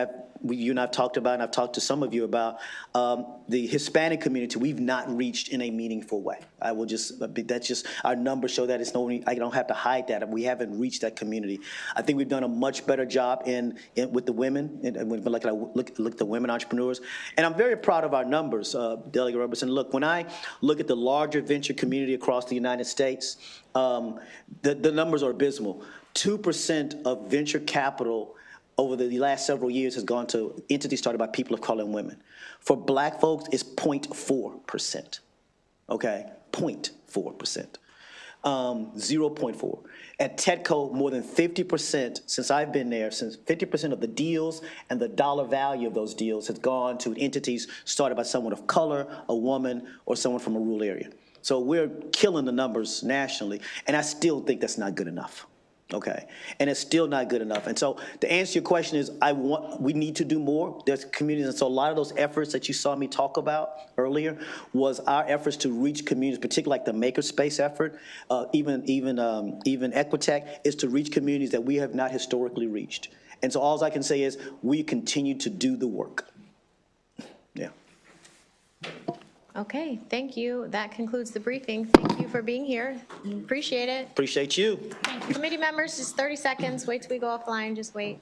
you and I've talked about, and I've talked to some of you about the Hispanic community. We've not reached in a meaningful way. That's just, our numbers show that. I don't have to hide that. We haven't reached that community. I think we've done a much better job with the women, look at the women entrepreneurs. And I'm very proud of our numbers, Delegate Robertson. Look, when I look at the larger venture community across the United States, the numbers are abysmal. 2% of venture capital over the last several years has gone to entities started by people of color and women. For black folks, it's 0.4%, okay? 0.4%. 0.4. At TEDCO, more than 50%, since I've been there, since 50% of the deals and the dollar value of those deals has gone to entities started by someone of color, a woman, or someone from a rural area. So we're killing the numbers nationally, and I still think that's not good enough. Okay, and it's still not good enough. And so to answer your question is, we need to do more. There's communities, and so a lot of those efforts that you saw me talk about earlier was our efforts to reach communities, particularly like the makerspace effort, even Equitech, is to reach communities that we have not historically reached. And so all I can say is we continue to do the work. Yeah. Okay, thank you. That concludes the briefing. Thank you for being here. Appreciate it. Appreciate you. Committee members, just 30 seconds. Wait till we go offline. Just wait.